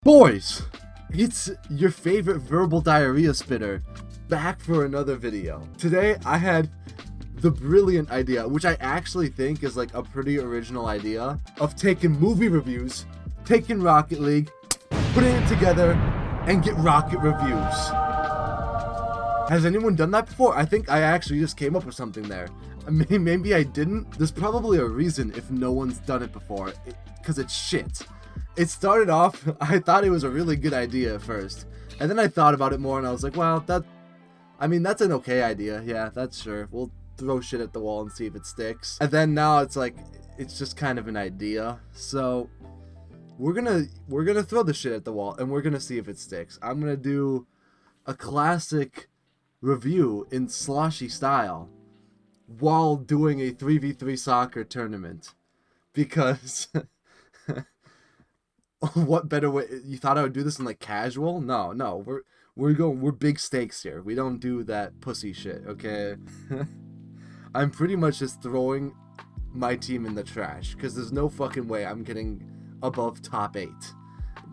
Boys, it's your favorite verbal diarrhea spitter back for another video. Today I had the brilliant idea, which I actually think is like a pretty original idea, of taking movie reviews, taking Rocket League, putting it together, and get Rocket reviews. Has anyone done that before? I think I actually just came up with something there. Maybe I didn't. There's probably a reason if no one's done it before, because it's shit. It started off, I thought it was a really good idea at first, and then I thought about it more and I was like, well, that's an okay idea. Yeah, that's sure. We'll throw shit at the wall and see if it sticks. And then now it's like, it's just kind of an idea. So we're gonna throw the shit at the wall and we're gonna see if it sticks. I'm gonna do a classic review in sloshy style while doing a 3v3 soccer tournament, because what better way? You thought I would do this in like casual? No, we're big stakes here. We don't do that pussy shit, okay? I'm pretty much just throwing my team in the trash, because there's no fucking way I'm getting above top 8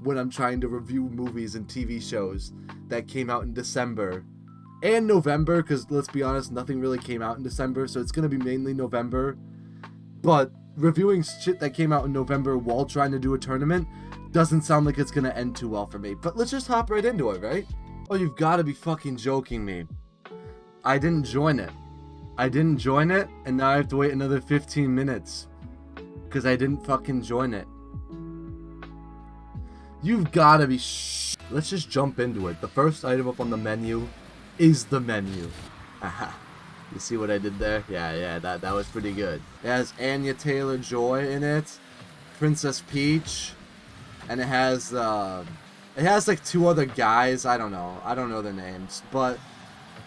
when I'm trying to review movies and TV shows that came out in December and November, because let's be honest, nothing really came out in December, so it's gonna be mainly November. But reviewing shit that came out in November while trying to do a tournament doesn't sound like it's gonna end too well for me. But let's just hop right into it, right? Oh, you've got to be fucking joking me. I didn't join it, and now I have to wait another 15 minutes because I didn't fucking join it. You've got to be Let's just jump into it. The first item up on the menu is the menu. Aha. You see what I did there? Yeah, that was pretty good. It has Anya Taylor-Joy in it, Princess Peach, and it has like 2 other guys. I don't know their names, but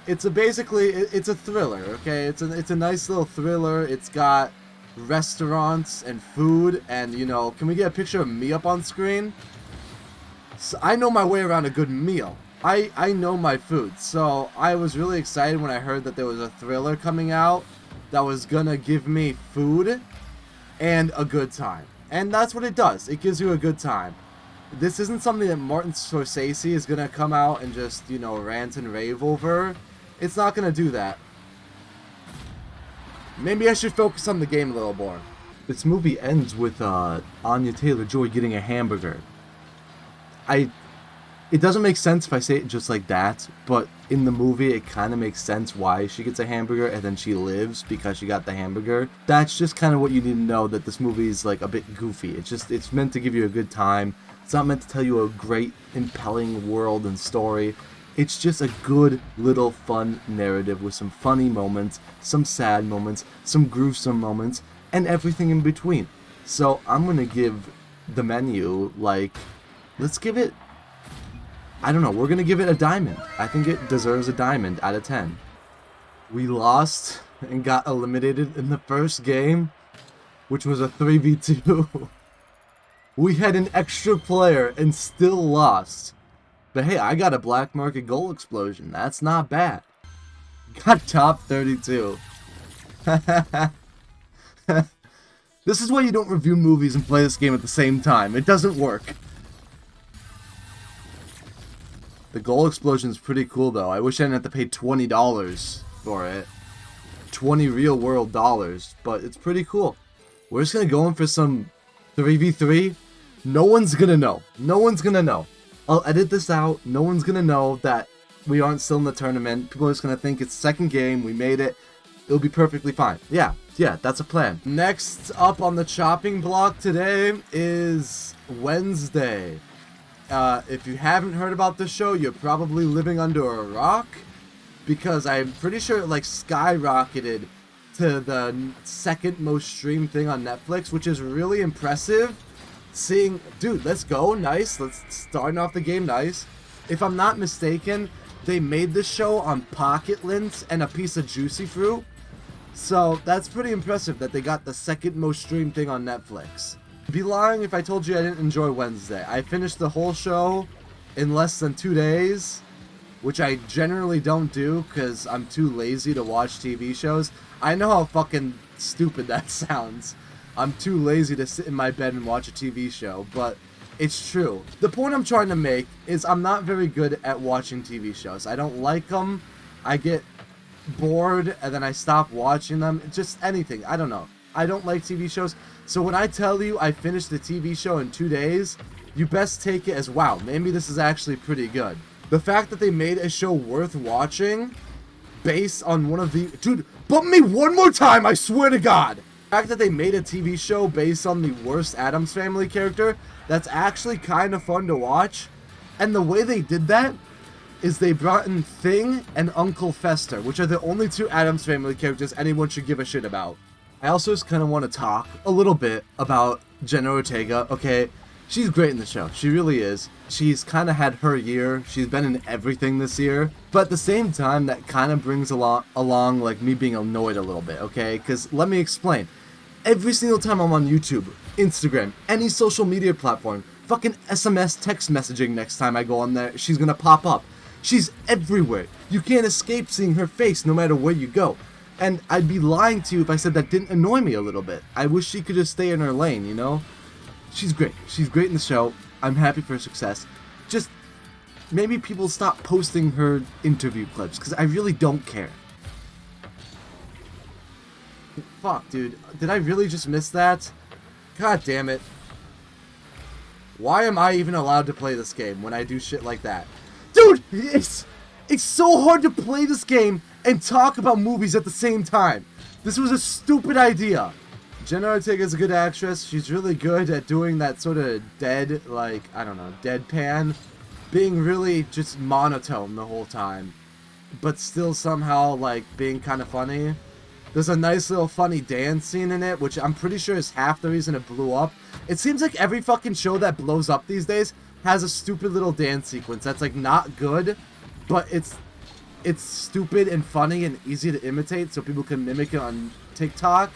it's it's a thriller. Okay, it's a nice little thriller. It's got restaurants and food, and can we get a picture of me up on screen? So I know my way around a good meal. I know my food, so I was really excited when I heard that there was a thriller coming out that was gonna give me food and a good time. And that's what it does. It gives you a good time. This isn't something that Martin Scorsese is gonna come out and just, rant and rave over. It's not gonna do that. Maybe I should focus on the game a little more. This movie ends with Anya Taylor-Joy getting a hamburger. It doesn't make sense if I say it just like that, but in the movie it kind of makes sense why she gets a hamburger and then she lives because she got the hamburger. That's just kind of what you need to know, that this movie is like a bit goofy. It's meant to give you a good time. It's not meant to tell you a great, impelling world and story. It's just a good little fun narrative with some funny moments, some sad moments, some gruesome moments, and everything in between. So I'm gonna give the menu, let's give it, I don't know, we're going to give it a diamond. I think it deserves a diamond out of 10. We lost and got eliminated in the first game, which was a 3v2. We had an extra player and still lost. But hey, I got a black market goal explosion. That's not bad. Got top 32. This is why you don't review movies and play this game at the same time. It doesn't work. The goal explosion is pretty cool, though. I wish I didn't have to pay $20 for it. 20 real world dollars, but it's pretty cool. We're just gonna go in for some 3v3. No one's gonna know. No one's gonna know. I'll edit this out. No one's gonna know that we aren't still in the tournament. People are just gonna think it's second game. We made it. It'll be perfectly fine. Yeah, that's a plan. Next up on the chopping block today is Wednesday. If you haven't heard about this show, you're probably living under a rock, because I'm pretty sure it skyrocketed to the second most streamed thing on Netflix, which is really impressive. Dude, let's go, nice. Let's start off the game nice. If I'm not mistaken, they made this show on Pocket Lints and a piece of Juicy Fruit, so that's pretty impressive that they got the second most streamed thing on Netflix. I'd be lying if I told you I didn't enjoy Wednesday. I finished the whole show in less than 2 days, which I generally don't do because I'm too lazy to watch TV shows. I know how fucking stupid that sounds. I'm too lazy to sit in my bed and watch a TV show, but It's true. The point I'm trying to make is I'm not very good at watching TV shows. I don't like them. I get bored and then I stop watching them. Just anything. I don't know. I don't like TV shows. So when I tell you I finished the TV show in 2 days, you best take it as, wow, maybe this is actually pretty good. The fact that they made a show worth watching based on one of the... Dude, bump me one more time, I swear to God! The fact that they made a TV show based on the worst Addams Family character, that's actually kind of fun to watch. And the way they did that is they brought in Thing and Uncle Fester, which are the only 2 Addams Family characters anyone should give a shit about. I also just kind of want to talk a little bit about Jenna Ortega, okay? She's great in the show. She really is. She's kind of had her year. She's been in everything this year. But at the same time, that kind of brings along like me being annoyed a little bit, okay? Because let me explain. Every single time I'm on YouTube, Instagram, any social media platform, fucking SMS text messaging next time I go on there, she's gonna pop up. She's everywhere. You can't escape seeing her face no matter where you go. And I'd be lying to you if I said that didn't annoy me a little bit. I wish she could just stay in her lane, you know? She's great. She's great in the show. I'm happy for her success. Just maybe people stop posting her interview clips, because I really don't care. Fuck, dude. Did I really just miss that? God damn it. Why am I even allowed to play this game when I do shit like that? Dude, it's so hard to play this game and talk about movies at the same time. This was a stupid idea. Jenna Ortega is a good actress. She's really good at doing that sort of dead, like, I don't know, deadpan. Being really just monotone the whole time. But still somehow, like, being kind of funny. There's a nice little funny dance scene in it, which I'm pretty sure is half the reason it blew up. It seems like every fucking show that blows up these days has a stupid little dance sequence that's, like, not good, but it's stupid and funny and easy to imitate so people can mimic it on TikTok.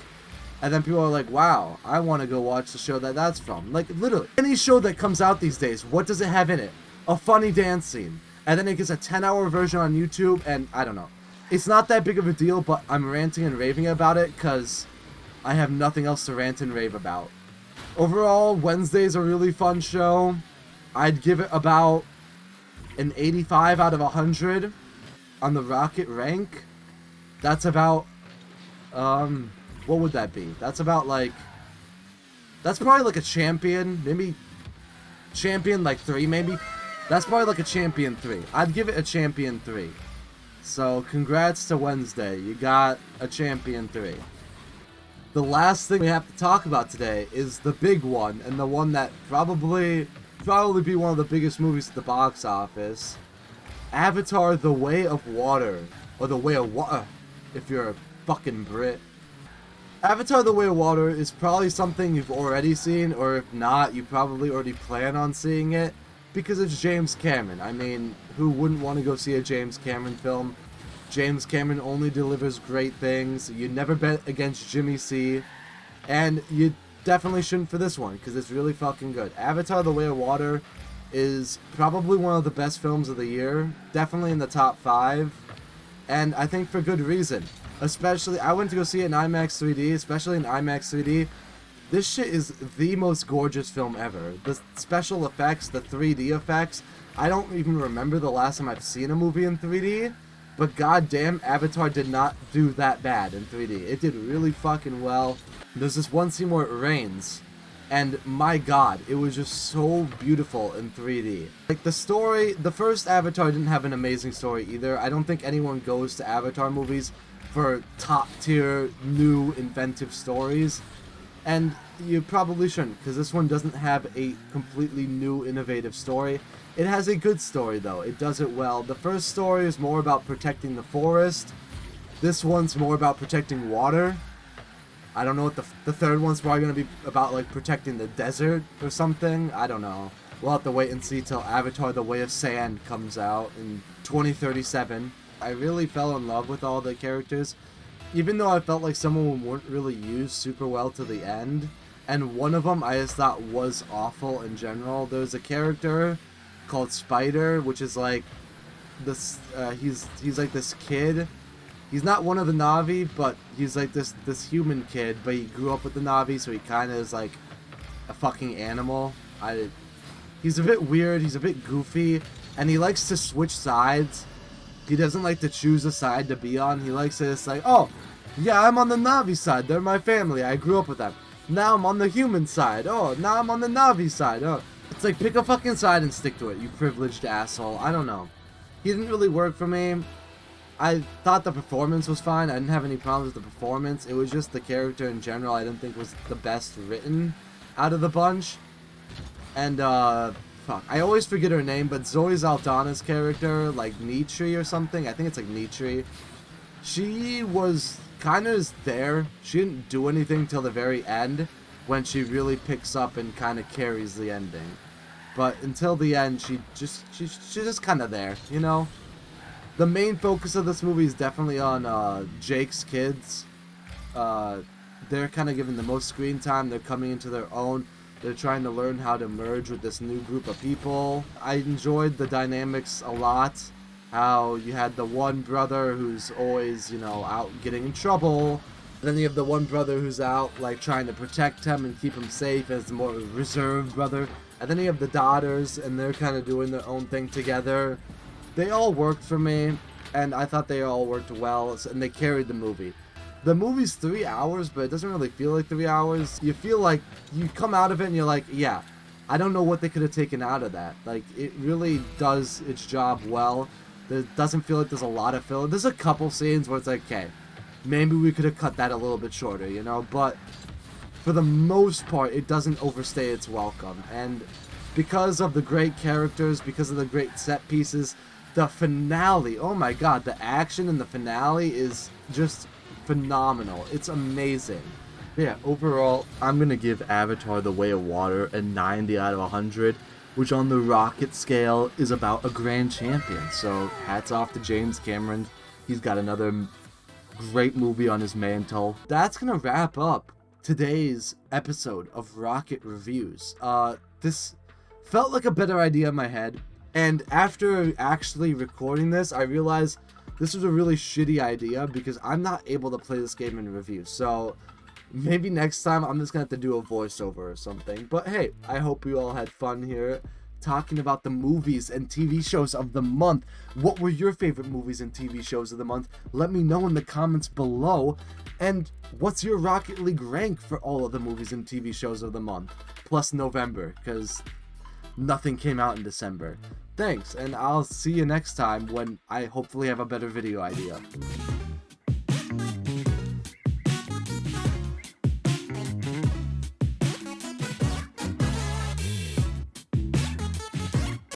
And then people are like, wow, I want to go watch the show that's from. Like, literally, any show that comes out these days, what does it have in it? A funny dance scene. And then it gets a 10-hour version on YouTube, and I don't know. It's not that big of a deal, but I'm ranting and raving about it because I have nothing else to rant and rave about. Overall, Wednesday's a really fun show. I'd give it about an 85 out of 100 on the Rocket rank. That's about, what would that be? That's about like, that's probably like a champion, maybe champion like 3 maybe. That's probably like a champion 3. I'd give it a champion 3. So congrats to Wednesday, you got a champion 3. The last thing we have to talk about today is the big one, and the one that probably be one of the biggest movies at the box office. Avatar: The Way of Water, or The Way of Water, if you're a fucking Brit. Avatar: The Way of Water is probably something you've already seen, or if not, you probably already plan on seeing it, because it's James Cameron. I mean, who wouldn't want to go see a James Cameron film? James Cameron only delivers great things. You never bet against Jimmy C. And you definitely shouldn't for this one, because it's really fucking good. Avatar: The Way of Water is probably one of the best films of the year. Definitely in the top 5. And I think for good reason. Especially, I went to go see it in IMAX 3D, especially in IMAX 3D. This shit is the most gorgeous film ever. The special effects, the 3D effects, I don't even remember the last time I've seen a movie in 3D, but goddamn, Avatar did not do that bad in 3D. It did really fucking well. There's this one scene where it rains, and my god, it was just so beautiful in 3D. Like, the story, the first Avatar didn't have an amazing story either. I don't think anyone goes to Avatar movies for top-tier, new, inventive stories. And you probably shouldn't, because this one doesn't have a completely new, innovative story. It has a good story, though. It does it well. The first story is more about protecting the forest. This one's more about protecting water. I don't know what the third one's probably going to be about, like, protecting the desert or something. I don't know. We'll have to wait and see till Avatar: The Way of Sand comes out in 2037. I really fell in love with all the characters, even though I felt like some of them weren't really used super well to the end. And one of them I just thought was awful in general. There's a character called Spider, which is like this, he's like this kid. He's not one of the Na'vi, but he's like this human kid, but he grew up with the Na'vi, so he kind of is like a fucking animal. He's a bit weird, he's a bit goofy, and he likes to switch sides. He doesn't like to choose a side to be on. He likes to just like, oh, yeah, I'm on the Na'vi side. They're my family. I grew up with them. Now I'm on the human side. Oh, now I'm on the Na'vi side. Oh, it's like, pick a fucking side and stick to it, you privileged asshole. I don't know. He didn't really work for me. I thought the performance was fine. I didn't have any problems with the performance. It was just the character in general I didn't think was the best written out of the bunch. And, fuck, I always forget her name, but Zoe Saldana's character, like Nitri or something, I think it's like Nitri, she was kind of there. She didn't do anything till the very end, when she really picks up and kind of carries the ending. But until the end, she's just kind of there, you know? The main focus of this movie is definitely on Jake's kids. They're kind of given the most screen time. They're coming into their own. They're trying to learn how to merge with this new group of people. I enjoyed the dynamics a lot. How you had the one brother who's always, you know, out getting in trouble. Then you have the one brother who's out, like, trying to protect him and keep him safe as the more reserved brother. And then you have the daughters, and they're kind of doing their own thing together. They all worked for me, and I thought they all worked well, and they carried the movie. The movie's 3 hours, but it doesn't really feel like 3 hours. You feel like you come out of it and you're like, yeah, I don't know what they could have taken out of that. Like, it really does its job well. It doesn't feel like there's a lot of filler. There's a couple scenes where it's like, okay, maybe we could have cut that a little bit shorter, you know? But for the most part, it doesn't overstay its welcome. And because of the great characters, because of the great set pieces, the finale, oh my god, the action in the finale is just phenomenal. It's amazing. Yeah, overall, I'm gonna give Avatar: The Way of Water a 90 out of 100, which on the rocket scale is about a grand champion. So hats off to James Cameron. He's got another great movie on his mantle. That's gonna wrap up today's episode of Rocket Reviews. This felt like a better idea in my head, and after actually recording this, I realized this was a really shitty idea because I'm not able to play this game in review. So maybe next time I'm just gonna have to do a voiceover or something. But hey, I hope you all had fun here talking about the movies and TV shows of the month. What were your favorite movies and TV shows of the month? Let me know in the comments below. And what's your Rocket League rank for all of the movies and TV shows of the month? Plus November, because nothing came out in December. Thanks, and I'll see you next time when I hopefully have a better video idea.